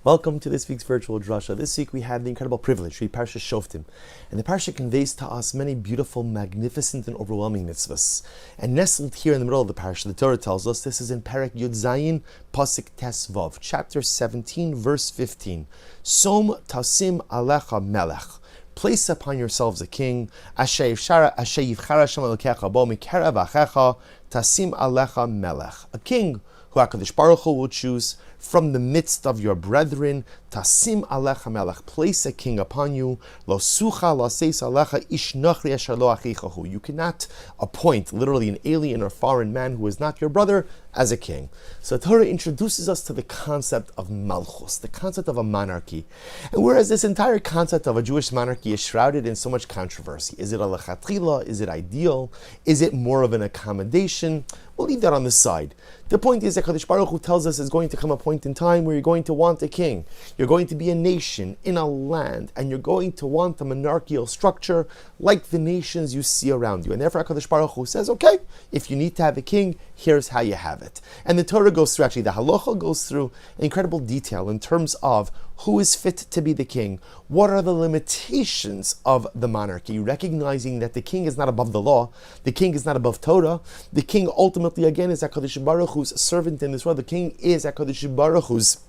Welcome to this week's virtual Drasha. This week we had the incredible privilege to read Parsha Shoftim. And the Parsha conveys to us many beautiful, magnificent, and overwhelming mitzvahs. And nestled here in the middle of the Parsha, the Torah tells us this is in Perek Yud Zayin, Pasuk Tes Vav, chapter 17, verse 15. Som tasim alecha melech. Place upon yourselves a king. Asher yivchar Hashem Elokecha bo mikerav achecha tasim alecha melech. A king who HaKadosh Baruch Hu will choose from the midst of your brethren. Tasim alecha melech. Place a king upon you. Lo sucha lo seis alecha ish nachri asher lo achichahu. You cannot appoint literally an alien or foreign man who is not your brother as a king. So Torah introduces us to the concept of malchus, the concept of a monarchy. And whereas this entire concept of a Jewish monarchy is shrouded in so much controversy, is it a lechatchila? Is it ideal? Is it more of an accommodation? We'll leave that on the side. The point is that HaKadosh Baruch Hu tells us there's going to come a point in time where you're going to want a king. You're going to be a nation in a land, and you're going to want a monarchical structure like the nations you see around you. And therefore HaKadosh Baruch Hu says, okay, if you need to have a king, here's how you have it. And the Torah goes through, actually the halacha goes through incredible detail in terms of who is fit to be the king, what are the limitations of the monarchy, recognizing that the king is not above the law, the king is not above Torah, the king ultimately again is HaKadosh Baruch Hu's servant in this world, the king is HaKadosh Baruch Hu's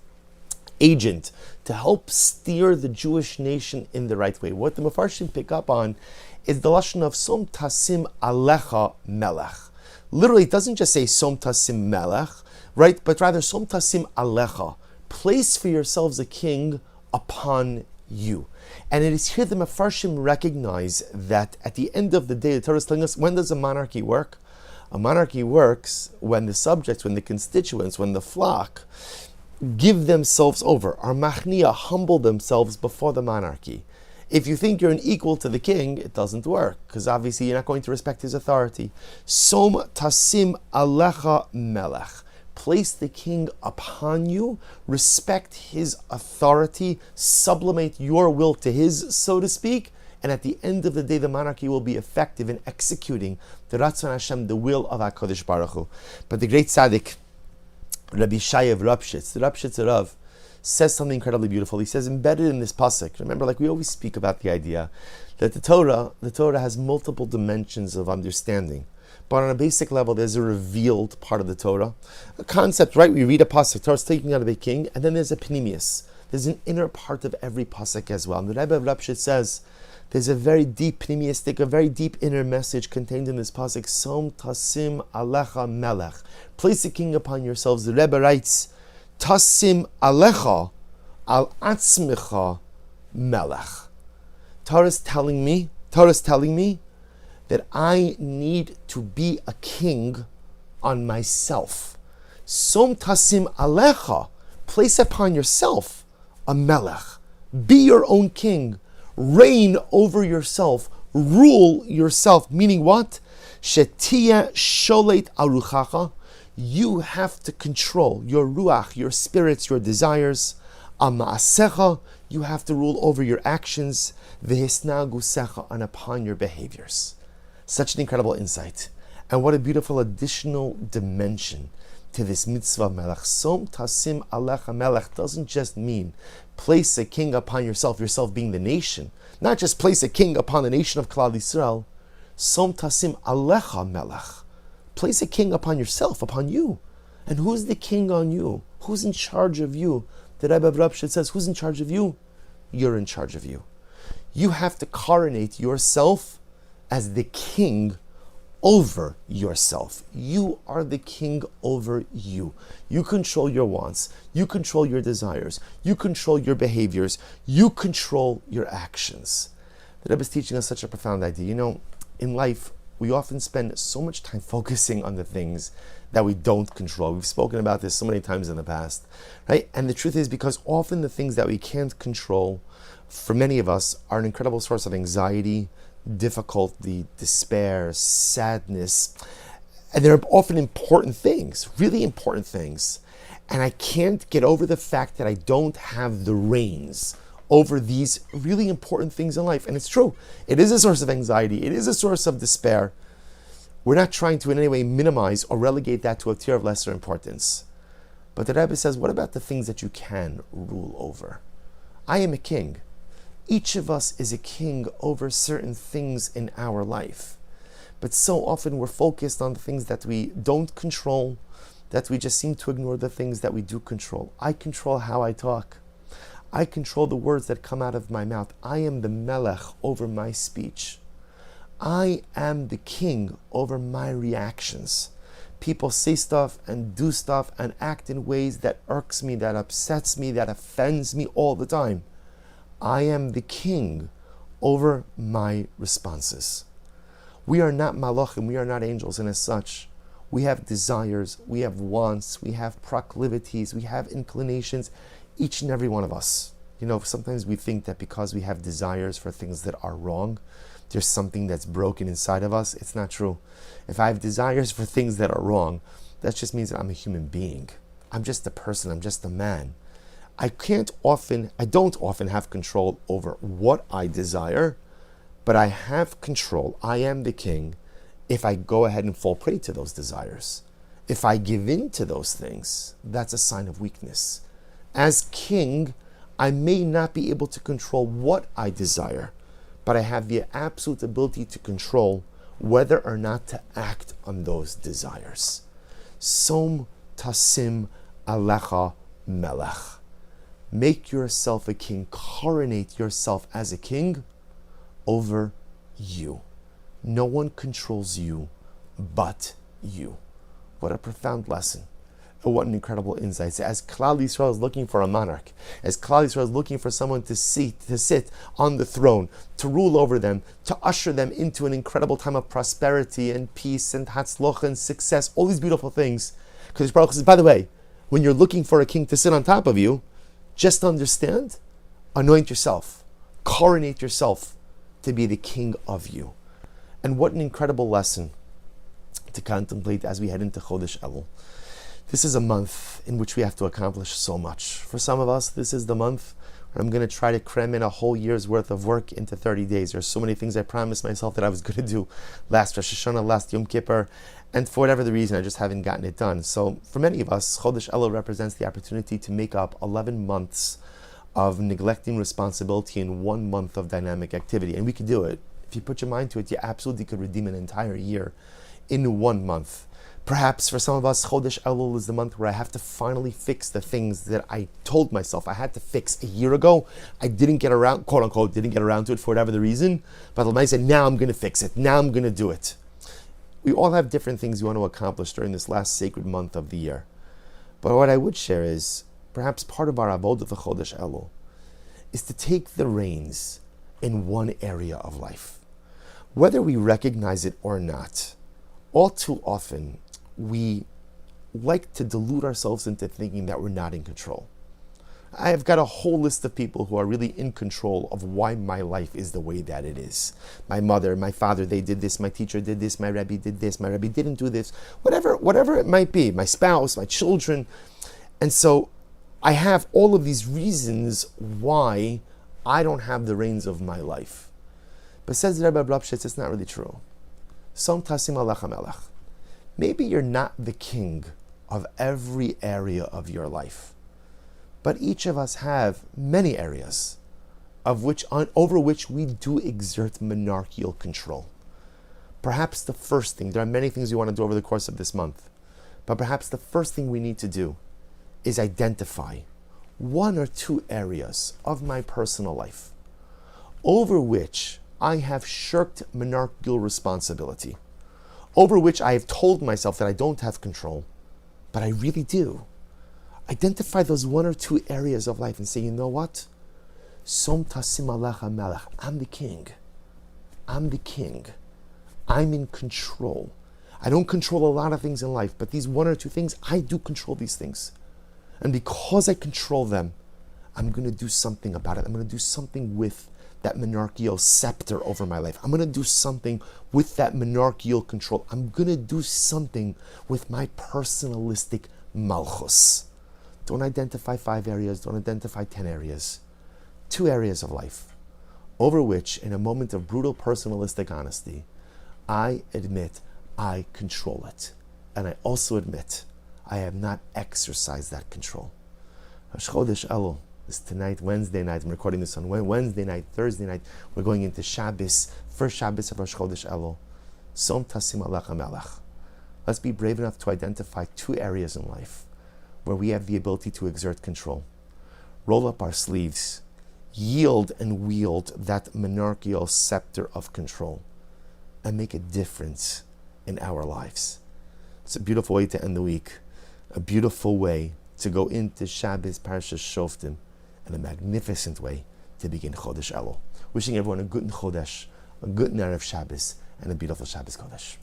agent to help steer the Jewish nation in the right way. What the Mefarshim pick up on is the lashon of Som Tasim Alecha Melech. Literally, it doesn't just say Som Tasim Melech, right? But rather Som Tasim Alecha. Place for yourselves a king upon you. And it is here the Mefarshim recognize that at the end of the day, the Torah is telling us, when does a monarchy work? A monarchy works when the subjects, when the constituents, when the flock give themselves over, are machnia, humble themselves before the monarchy. If you think you're an equal to the king, it doesn't work, because obviously you're not going to respect his authority. Som tasim alecha melech. Place the king upon you, respect his authority, sublimate your will to his, so to speak, and at the end of the day, the monarchy will be effective in executing the Ratzon Hashem, the will of HaKadosh Baruch Hu. But the great tzaddik, Rabbi Shayev Rapshitz, the Rapshitz Rav, says something incredibly beautiful. He says, embedded in this pasuk, remember, like we always speak about the idea that the Torah has multiple dimensions of understanding. But on a basic level, there's a revealed part of the Torah. A concept, right? We read a pasuk, Torah's taking out of a king, and then there's a pnimius. There's an inner part of every pasuk as well. And the Rebbe of Rapshitz says, there's a very deep pnimiistic, a very deep inner message contained in this pasuk. Som tasim alecha melech. Place a king upon yourselves. The Rebbe writes, tasim alecha al atzmicha melech. Torah's telling me that I need to be a king on myself. Som tasim alecha. Place upon yourself a melech. Be your own king. Reign over yourself, rule yourself, meaning what? Shetia sholet aruchacha. You have to control your ruach, your spirits, your desires. Amaasecha. You have to rule over your actions. Vehisnagusecha, and upon your behaviors. Such an incredible insight. And what a beautiful additional dimension to this mitzvah melech. Som tasim alecha melech doesn't just mean place a king upon yourself being the nation. Not just place a king upon the nation of Klal Yisrael. Som tasim alecha melech. Place a king upon yourself, upon you. And who's the king on you? Who's in charge of you? The Rebbe of Rapshitz says, who's in charge of you? You're in charge of you. You have to coronate yourself as the king over yourself. You are the king over you. You control your wants. You control your desires. You control your behaviors. You control your actions. The Rebbe is teaching us such a profound idea. You know, in life, we often spend so much time focusing on the things that we don't control. We've spoken about this so many times in the past, right? And the truth is, because often the things that we can't control, for many of us, are an incredible source of anxiety, difficulty, despair, sadness, and they're often important things, really important things. And I can't get over the fact that I don't have the reins over these really important things in life. And it's true. It is a source of anxiety. It is a source of despair. We're not trying to in any way minimize or relegate that to a tier of lesser importance. But the Rebbe says, what about the things that you can rule over? I am a king. Each of us is a king over certain things in our life. But so often we're focused on the things that we don't control, that we just seem to ignore the things that we do control. I control how I talk. I control the words that come out of my mouth. I am the melech over my speech. I am the king over my reactions. People say stuff and do stuff and act in ways that irks me, that upsets me, that offends me all the time. I am the king over my responses. We are not malachim, we are not angels, and as such, we have desires, we have wants, we have proclivities, we have inclinations, each and every one of us. You know, sometimes we think that because we have desires for things that are wrong, there's something that's broken inside of us. It's not true. If I have desires for things that are wrong, that just means that I'm a human being. I'm just a person, I'm just a man. I don't often have control over what I desire, but I have control. I am the king if I go ahead and fall prey to those desires. If I give in to those things, that's a sign of weakness. As king, I may not be able to control what I desire, but I have the absolute ability to control whether or not to act on those desires. Som tasim alecha melech. Make yourself a king, coronate yourself as a king over you. No one controls you but you. What a profound lesson. What an incredible insight. As Klal Yisrael is looking for a monarch, as Klal Yisrael is looking for someone to sit on the throne, to rule over them, to usher them into an incredible time of prosperity and peace and hatzlocha and success, all these beautiful things. Because Baruch says, by the way, when you're looking for a king to sit on top of you, just understand, anoint yourself, coronate yourself to be the king of you. And what an incredible lesson to contemplate as we head into Chodesh Elul. This is a month in which we have to accomplish so much. For some of us, this is the month where I'm going to try to cram in a whole year's worth of work into 30 days. There's so many things I promised myself that I was going to do last Rosh Hashanah, last Yom Kippur, and for whatever the reason, I just haven't gotten it done. So for many of us, Chodesh Elul represents the opportunity to make up 11 months of neglecting responsibility in 1 month of dynamic activity. And we could do it. If you put your mind to it, you absolutely could redeem an entire year in 1 month. Perhaps for some of us, Chodesh Elul is the month where I have to finally fix the things that I told myself I had to fix a year ago. I didn't get around, quote unquote, didn't get around to it for whatever the reason. But I said, now I'm going to fix it. Now I'm going to do it. We all have different things we want to accomplish during this last sacred month of the year. But what I would share is, perhaps part of our avodah for Chodesh Elul is to take the reins in one area of life. Whether we recognize it or not, all too often, we like to delude ourselves into thinking that we're not in control. I've got a whole list of people who are really in control of why my life is the way that it is. My mother, my father, they did this, my teacher did this, my Rebbe did this, my Rebbe didn't do this, whatever it might be, my spouse, my children. And so I have all of these reasons why I don't have the reins of my life. But says the Rebbe Blabshitz, it's not really true. Som tasim alecha melech. Maybe you're not the king of every area of your life, but each of us have many areas over which we do exert monarchical control. Perhaps the first thing, there are many things we want to do over the course of this month, but perhaps the first thing we need to do is identify 1 or 2 areas of my personal life over which I have shirked monarchical responsibility, over which I have told myself that I don't have control, but I really do. Identify those 1 or 2 areas of life and say, you know what? Som tasim alecha melech. I'm the king. I'm the king. I'm in control. I don't control a lot of things in life, but these 1 or 2 things, I do control these things. And because I control them, I'm going to do something about it. I'm going to do something with that monarchical scepter over my life. I'm going to do something with that monarchical control. I'm going to do something with my personalistic malchus. Don't identify 5 areas. Don't identify 10 areas. 2 areas of life over which, in a moment of brutal personalistic honesty, I admit I control it. And I also admit I have not exercised that control. Rosh Chodesh Elul is tonight, Wednesday night. I'm recording this on Wednesday night, Thursday night. We're going into Shabbos, first Shabbos of Rosh Chodesh Elul. Som Tasim Alach HaMelech. Let's be brave enough to identify 2 areas in life where we have the ability to exert control. Roll up our sleeves, yield and wield that monarchical scepter of control, and make a difference in our lives. It's a beautiful way to end the week, a beautiful way to go into Shabbos Parashas Shoftim, and a magnificent way to begin Chodesh Elul. Wishing everyone a good Chodesh, a good Erev Shabbos, and a beautiful Shabbos Kodesh.